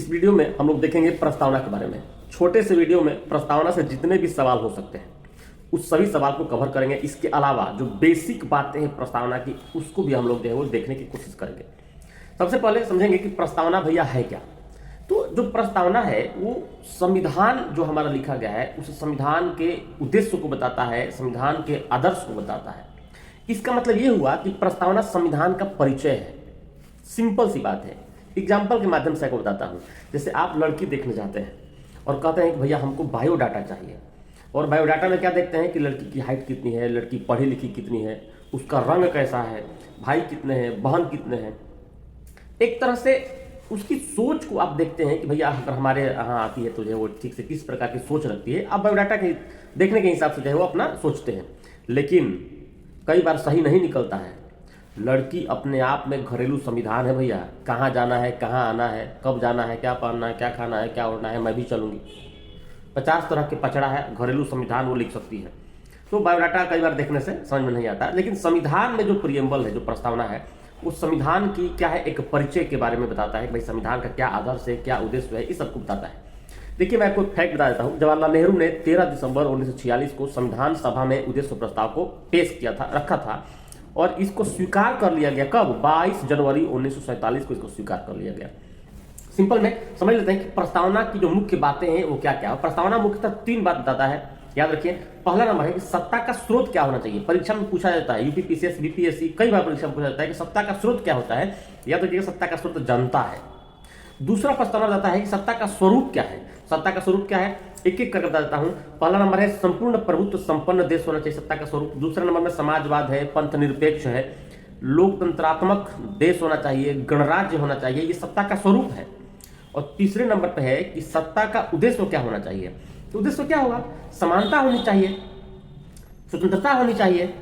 इस वीडियो में हम लोग देखेंगे प्रस्तावना के बारे में। छोटे से वीडियो में प्रस्तावना से जितने भी सवाल हो सकते हैं उस सभी सवाल को कवर करेंगे। इसके अलावा जो बेसिक बातें हैं प्रस्तावना की उसको भी हम लोग जो है वो देखने की कोशिश करेंगे। सबसे पहले समझेंगे कि प्रस्तावना भैया है क्या। तो जो प्रस्तावना है वो संविधान जो हमारा लिखा गया है उस संविधान के उद्देश्य को बताता है, संविधान के आदर्श को बताता है। इसका मतलब ये हुआ कि प्रस्तावना संविधान का परिचय है। सिंपल सी बात है। एग्जाम्पल के माध्यम से आपको बताता हूँ। जैसे आप लड़की देखने जाते हैं और कहते हैं कि भैया हमको बायोडाटा चाहिए, और बायोडाटा में क्या देखते हैं कि लड़की की हाइट कितनी है, लड़की पढ़ी लिखी कितनी है, उसका रंग कैसा है, भाई कितने हैं, बहन कितने हैं। एक तरह से उसकी सोच को आप देखते हैं कि भैया अगर हमारे यहाँ आती है तो जो है वो ठीक से किस प्रकार की सोच रखती है। आप बायोडाटा के देखने के हिसाब से जो है वो अपना सोचते हैं, लेकिन कई बार सही नहीं निकलता है। लड़की अपने आप में घरेलू संविधान है भैया। कहाँ जाना है, कहाँ आना है, कब जाना है, क्या पहनना है, क्या खाना है, क्या ओढ़ना है, मैं भी चलूंगी। 50 तरह के पचड़ा है, घरेलू संविधान वो लिख सकती है। तो बायोडाटा कई बार देखने से समझ में नहीं आता, लेकिन संविधान में जो प्रियम्बल है, जो प्रस्तावना है, उस संविधान की क्या है, एक परिचय के बारे में बताता है कि भाई संविधान का क्या आदर्श है, क्या उद्देश्य है, इस सबको बताता है। देखिए मैं आपको फैक्ट बता देता हूँ। जवाहरलाल नेहरू ने 13 दिसंबर 1946 को संविधान सभा में उद्देश्य प्रस्ताव को पेश किया था, रखा था, और इसको स्वीकार कर लिया गया। कब? 22 जनवरी 1947 को इसको स्वीकार कर लिया गया। सिंपल में समझ लेते हैं कि प्रस्तावना की जो मुख्य बातें हैं वो क्या क्या है। प्रस्तावना मुख्यतः 3 बात बताता है, याद रखिए। पहला नंबर है कि सत्ता का स्रोत क्या होना चाहिए। परीक्षा में पूछा जाता है, यूपी पीसीएस, बीपीएससी, कई बार परीक्षा में पूछा जाता है कि सत्ता का स्रोत क्या होता है। याद रखिए सत्ता का स्रोत जनता है। दूसरा प्रस्तावना बताता है कि सत्ता का स्वरूप क्या है। सत्ता का स्वरूप क्या है, एक एक करके बता देता हूं। पहला नंबर है संपूर्ण प्रभुत्व संपन्न देश होना चाहिए, सत्ता का स्वरूप। दूसरा नंबर में समाजवाद है, पंथ निरपेक्ष है, लोकतंत्रात्मक देश होना चाहिए, गणराज्य होना चाहिए, ये सत्ता का स्वरूप है। और तीसरे नंबर पर है कि सत्ता का उद्देश्य क्या होना चाहिए। तो उद्देश्य क्या होगा? समानता होनी चाहिए, स्वतंत्रता होनी चाहिए।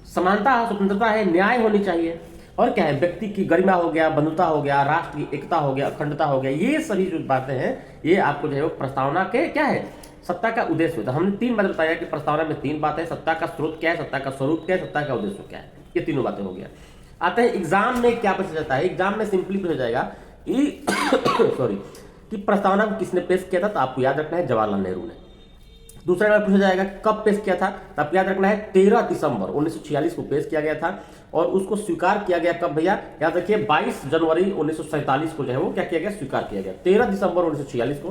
समानता, स्वतंत्रता है, न्याय होनी चाहिए, और क्या है, व्यक्ति की गरिमा हो गया, बंधुता हो गया, राष्ट्र की एकता हो गया, अखंडता हो गया। ये सभी जो बातें हैं ये आपको जो है प्रस्तावना के क्या है, सत्ता का उद्देश्य होता है। हमने 3 बात बताया कि प्रस्तावना में 3 बातें, सत्ता का स्रोत क्या है, सत्ता का स्वरूप क्या है, सत्ता का उद्देश्य क्या है। ये तीनों बातें हो गया। आते हैं एग्जाम में क्या पूछा जाता है। एग्जाम में सिंपली पूछा जाएगा सॉरी कि प्रस्तावना को किसने पेश किया था, तो आपको याद रखना है जवाहरलाल नेहरू ने। दूसरा बार पूछा जाएगा कब पेश किया था, तो आपको याद रखना है 13 दिसंबर 1946 को पेश किया गया था, और उसको स्वीकार किया गया कब भैया, याद रखिए 22 जनवरी 1947 को जो है वो क्या किया गया, स्वीकार किया गया। 13 दिसंबर 1946 को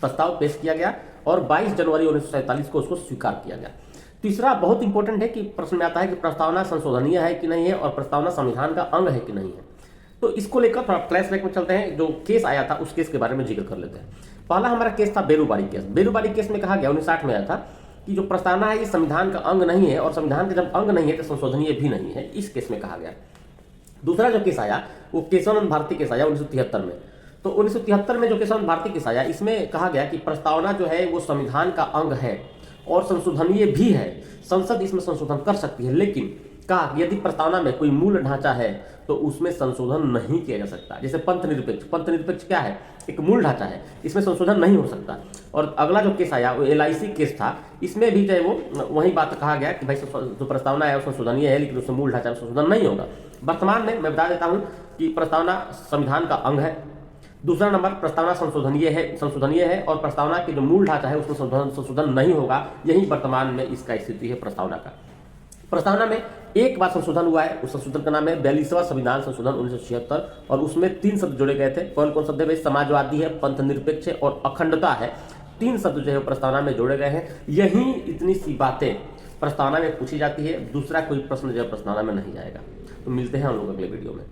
प्रस्ताव पेश किया गया और 22 जनवरी 1947 को उसको स्वीकार किया गया। तीसरा बहुत इंपॉर्टेंट है कि प्रश्न में आता है कि प्रस्तावना संशोधनीय है कि नहीं है, और प्रस्तावना संविधान का अंग है कि नहीं है। तो इसको लेकर थोड़ा फ्लैशबैक में चलते हैं। जो केस आया था उस केस के बारे में जिक्र कर लेते हैं। पहला हमारा केस था बेरूबाड़ी केस। बेरूबाड़ी केस में कहा गया 1960 में आया था कि जो प्रस्तावना है ये संविधान का अंग नहीं है, और संविधान का जब अंग नहीं है तो संशोधनीय भी नहीं है, इस केस में कहा गया। दूसरा जो केस आया वो केशवानंद भारती केस आया 1973 में। तो 1973 में जो केशवानंद भारती केस आया इसमें कहा गया कि प्रस्तावना जो है वो संविधान का अंग है और संशोधनीय भी है। संसद इसमें संशोधन कर सकती है, लेकिन कहा यदि प्रस्तावना में कोई मूल ढांचा है तो उसमें संशोधन नहीं किया जा सकता। जैसे पंथ निरपेक्ष, पंथ निरपेक्ष क्या है, एक मूल ढांचा है, इसमें संशोधन नहीं हो सकता। और अगला जो केस आया वो LIC केस था। इसमें भी जो है वो वही बात कहा गया कि भाई जो प्रस्तावना है वो संशोधनीय है, लेकिन उसमें मूल ढांचा में संशोधन नहीं होगा। वर्तमान में मैं बता देता हूं कि प्रस्तावना संविधान का अंग है। दूसरा नंबर प्रस्तावना संशोधनीय है, और प्रस्तावना की जो मूल ढांचा है उसमें संशोधन नहीं होगा। यही वर्तमान में इसका स्थिति है प्रस्तावना का। प्रस्तावना में एक बार संशोधन हुआ है, उस संशोधन का नाम है 42वां संविधान संशोधन 1976, और उसमें 3 शब्द जोड़े गए थे। कौन कौन शब्द है भाई? समाजवादी है, पंथ निरपेक्ष है, और अखंडता है। 3 शब्द जो है प्रस्तावना में जोड़े गए हैं। यही इतनी सी बातें प्रस्तावना में पूछी जाती है। दूसरा कोई प्रश्न जो है प्रस्तावना में नहीं जाएगा। तो मिलते हैं हम लोग अगले वीडियो में।